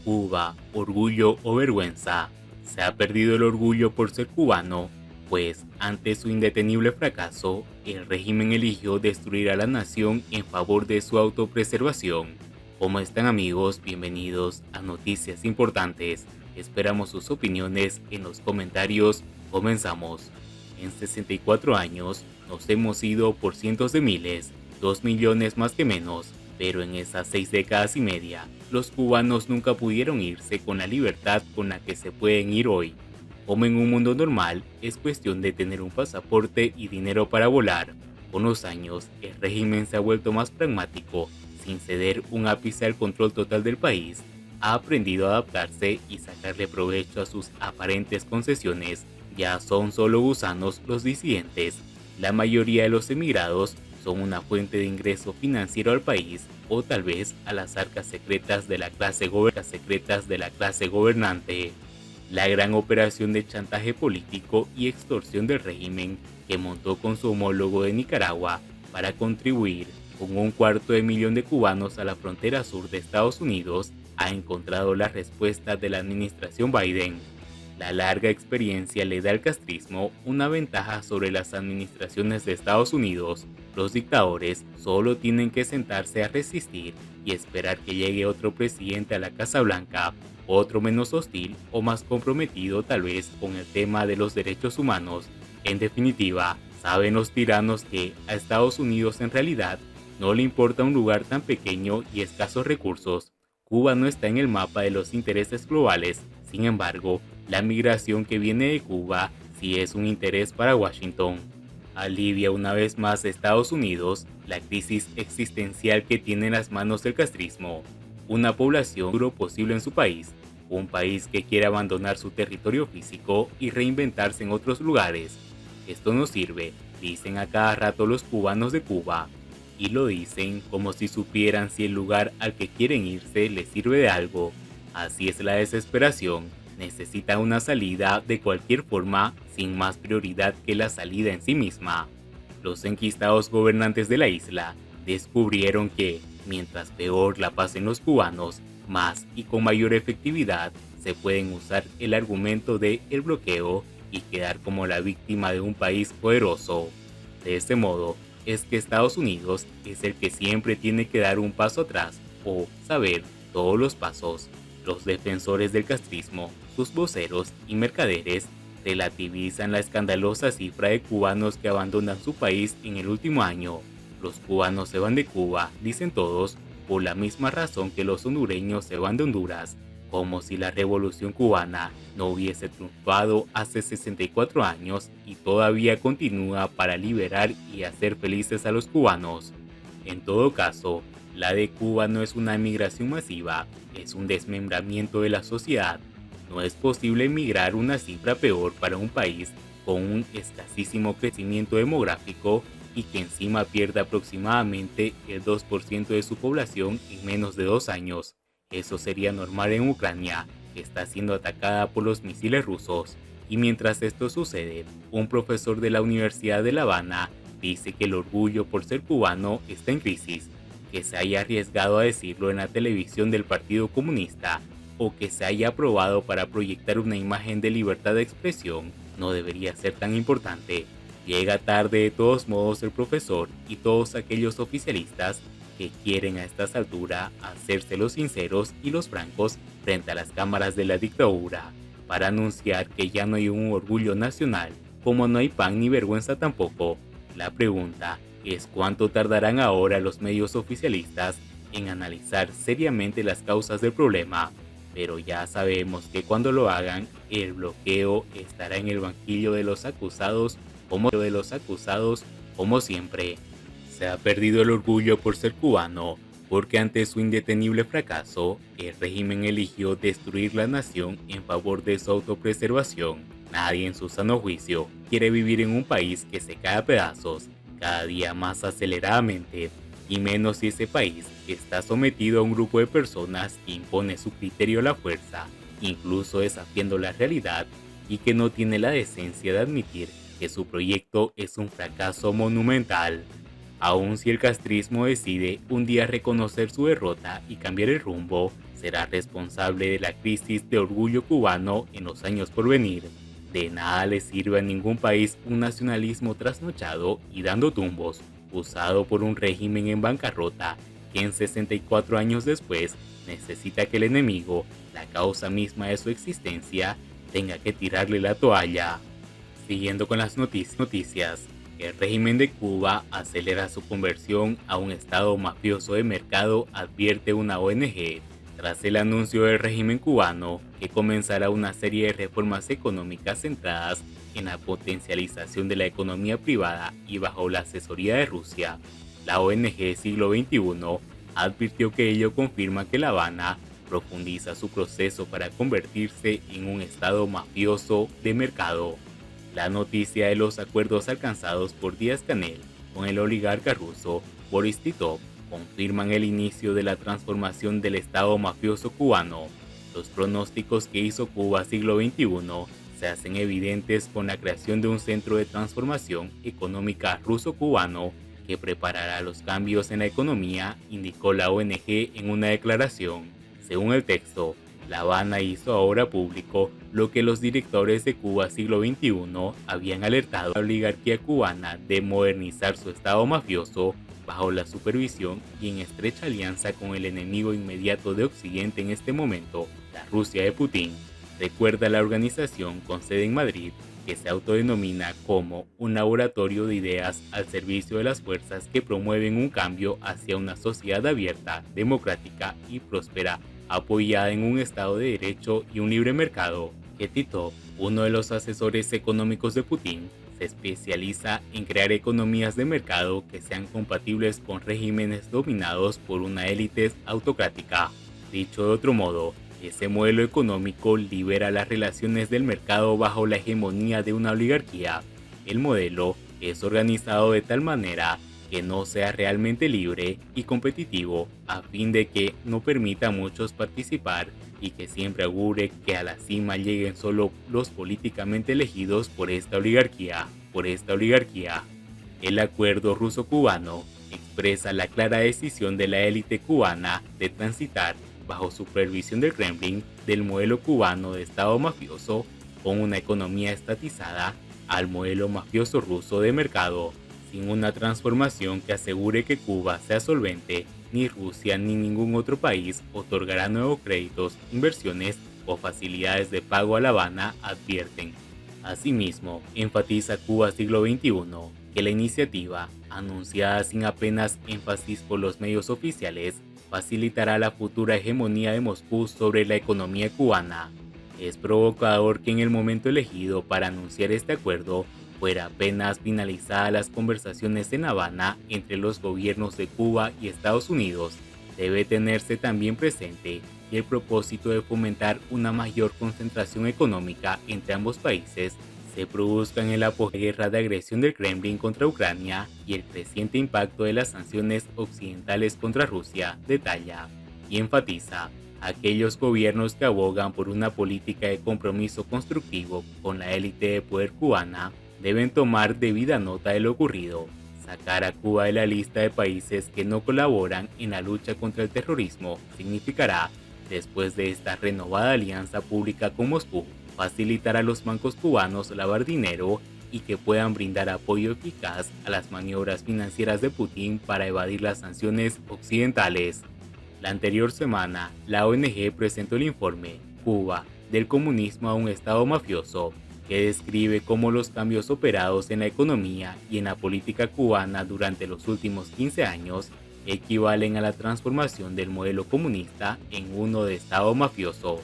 Cuba, orgullo o vergüenza. ¿Se ha perdido el orgullo por ser cubano? Pues ante su indetenible fracaso, el régimen eligió destruir a la nación en favor de su autopreservación. ¿Cómo están amigos? Bienvenidos a Noticias Importantes. Esperamos sus opiniones en los comentarios. Comenzamos. En 64 años nos hemos ido por cientos de miles, 2 millones más que menos, pero en esas 6 décadas y media, los cubanos nunca pudieron irse con la libertad con la que se pueden ir hoy. Como en un mundo normal, es cuestión de tener un pasaporte y dinero para volar. Con los años, el régimen se ha vuelto más pragmático, sin ceder un ápice al control total del país. Ha aprendido a adaptarse y sacarle provecho a sus aparentes concesiones. Ya son solo gusanos los disidentes. La mayoría de los emigrados son una fuente de ingreso financiero al país o tal vez a las arcas secretas de la clase gobernante. La gran operación de chantaje político y extorsión del régimen que montó con su homólogo de Nicaragua para contribuir con 1/4 millón de cubanos a la frontera sur de Estados Unidos ha encontrado la respuesta de la administración Biden. La larga experiencia le da al castrismo una ventaja sobre las administraciones de Estados Unidos. Los dictadores solo tienen que sentarse a resistir y esperar que llegue otro presidente a la Casa Blanca, otro menos hostil o más comprometido tal vez con el tema de los derechos humanos. En definitiva, saben los tiranos que a Estados Unidos en realidad no le importa un lugar tan pequeño y escasos recursos. Cuba no está en el mapa de los intereses globales. Sin embargo, la migración que viene de Cuba sí es un interés para Washington. Alivia una vez más a Estados Unidos la crisis existencial que tiene en las manos del castrismo. Una población duro posible en su país, un país que quiere abandonar su territorio físico y reinventarse en otros lugares. Esto no sirve, dicen a cada rato los cubanos de Cuba. Y lo dicen como si supieran si el lugar al que quieren irse les sirve de algo. Así es la desesperación, necesita una salida de cualquier forma sin más prioridad que la salida en sí misma. Los enquistados gobernantes de la isla descubrieron que, mientras peor la pasen los cubanos, más y con mayor efectividad se pueden usar el argumento de el bloqueo y quedar como la víctima de un país poderoso. De este modo, es que Estados Unidos es el que siempre tiene que dar un paso atrás o saber todos los pasos. Los defensores del castrismo, sus voceros y mercaderes relativizan la escandalosa cifra de cubanos que abandonan su país en el último año. Los cubanos se van de Cuba, dicen todos, por la misma razón que los hondureños se van de Honduras, como si la revolución cubana no hubiese triunfado hace 64 años y todavía continúa para liberar y hacer felices a los cubanos. En todo caso, la de Cuba no es una emigración masiva, es un desmembramiento de la sociedad. No es posible emigrar una cifra peor para un país con un escasísimo crecimiento demográfico y que encima pierde aproximadamente el 2% de su población en menos de 2 años. Eso sería normal en Ucrania, que está siendo atacada por los misiles rusos. Y mientras esto sucede, un profesor de la Universidad de La Habana dice que el orgullo por ser cubano está en crisis. Que se haya arriesgado a decirlo en la televisión del Partido Comunista o que se haya aprobado para proyectar una imagen de libertad de expresión no debería ser tan importante. Llega tarde de todos modos el profesor y todos aquellos oficialistas que quieren a estas alturas hacerse los sinceros y los francos frente a las cámaras de la dictadura, para anunciar que ya no hay un orgullo nacional, como no hay pan ni vergüenza tampoco. La pregunta es cuánto tardarán ahora los medios oficialistas en analizar seriamente las causas del problema, pero ya sabemos que cuando lo hagan, el bloqueo estará en el banquillo de los acusados como siempre. Se ha perdido el orgullo por ser cubano, porque ante su indetenible fracaso, el régimen eligió destruir la nación en favor de su autopreservación. Nadie en su sano juicio quiere vivir en un país que se cae a pedazos, cada día más aceleradamente, y menos si ese país está sometido a un grupo de personas que impone su criterio a la fuerza, incluso desafiando la realidad, y que no tiene la decencia de admitir que su proyecto es un fracaso monumental. Aun si el castrismo decide un día reconocer su derrota y cambiar el rumbo, será responsable de la crisis de orgullo cubano en los años por venir. De nada le sirve a ningún país un nacionalismo trasnochado y dando tumbos, usado por un régimen en bancarrota que en 64 años después necesita que el enemigo, la causa misma de su existencia, tenga que tirarle la toalla. Siguiendo con las noticias, el régimen de Cuba acelera su conversión a un estado mafioso de mercado, advierte una ONG, tras el anuncio del régimen cubano que comenzará una serie de reformas económicas centradas en la potencialización de la economía privada y bajo la asesoría de Rusia. La ONG Siglo XXI advirtió que ello confirma que La Habana profundiza su proceso para convertirse en un estado mafioso de mercado. La noticia de los acuerdos alcanzados por Díaz-Canel con el oligarca ruso Boris Titov confirman el inicio de la transformación del Estado mafioso cubano. Los pronósticos que hizo Cuba siglo XXI se hacen evidentes con la creación de un centro de transformación económica ruso-cubano que preparará los cambios en la economía, indicó la ONG en una declaración. Según el texto, La Habana hizo ahora público lo que los directores de Cuba siglo XXI habían alertado a la oligarquía cubana de modernizar su estado mafioso bajo la supervisión y en estrecha alianza con el enemigo inmediato de Occidente en este momento, la Rusia de Putin. Recuerda la organización con sede en Madrid, que se autodenomina como un laboratorio de ideas al servicio de las fuerzas que promueven un cambio hacia una sociedad abierta, democrática y próspera, apoyada en un Estado de Derecho y un libre mercado. Que Titov, uno de los asesores económicos de Putin, se especializa en crear economías de mercado que sean compatibles con regímenes dominados por una élite autocrática. Dicho de otro modo, ese modelo económico libera las relaciones del mercado bajo la hegemonía de una oligarquía. El modelo es organizado de tal manera que no sea realmente libre y competitivo, a fin de que no permita a muchos participar y que siempre augure que a la cima lleguen solo los políticamente elegidos por esta oligarquía. El acuerdo ruso-cubano expresa la clara decisión de la élite cubana de transitar bajo supervisión del Kremlin del modelo cubano de Estado mafioso con una economía estatizada al modelo mafioso ruso de mercado. Sin una transformación que asegure que Cuba sea solvente, ni Rusia ni ningún otro país otorgará nuevos créditos, inversiones o facilidades de pago a La Habana, advierten. Asimismo, enfatiza Cuba siglo XXI que la iniciativa, anunciada sin apenas énfasis por los medios oficiales, facilitará la futura hegemonía de Moscú sobre la economía cubana. Es provocador que en el momento elegido para anunciar este acuerdo fuera apenas finalizadas las conversaciones en La Habana entre los gobiernos de Cuba y Estados Unidos. Debe tenerse también presente que el propósito de fomentar una mayor concentración económica entre ambos países se produzca en el apogeo de la guerra de agresión del Kremlin contra Ucrania y el creciente impacto de las sanciones occidentales contra Rusia, detalla y enfatiza aquellos gobiernos que abogan por una política de compromiso constructivo con la élite de poder cubana deben tomar debida nota de lo ocurrido. Sacar a Cuba de la lista de países que no colaboran en la lucha contra el terrorismo significará, después de esta renovada alianza pública con Moscú, facilitar a los bancos cubanos lavar dinero y que puedan brindar apoyo eficaz a las maniobras financieras de Putin para evadir las sanciones occidentales. La anterior semana, la ONG presentó el informe Cuba, del comunismo a un estado mafioso, que describe cómo los cambios operados en la economía y en la política cubana durante los últimos 15 años equivalen a la transformación del modelo comunista en uno de estado mafioso.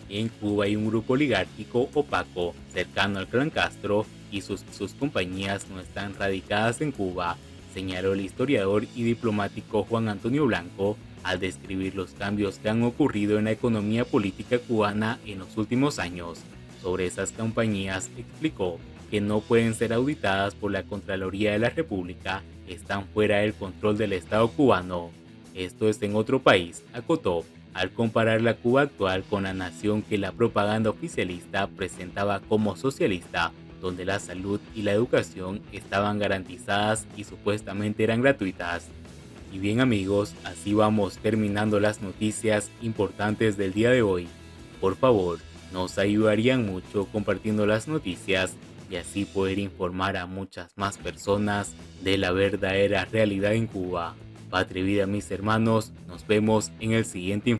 En Cuba hay un grupo oligárquico opaco cercano al clan Castro y sus compañías no están radicadas en Cuba, señaló el historiador y diplomático Juan Antonio Blanco al describir los cambios que han ocurrido en la economía política cubana en los últimos años. Sobre esas compañías explicó que no pueden ser auditadas por la Contraloría de la República, están fuera del control del Estado cubano. Esto es en otro país, acotó, al comparar la Cuba actual con la nación que la propaganda oficialista presentaba como socialista, donde la salud y la educación estaban garantizadas y supuestamente eran gratuitas. Y bien amigos, así vamos terminando las noticias importantes del día de hoy. Por favor, nos ayudarían mucho compartiendo las noticias y así poder informar a muchas más personas de la verdadera realidad en Cuba. Patria y vida mis hermanos, nos vemos en el siguiente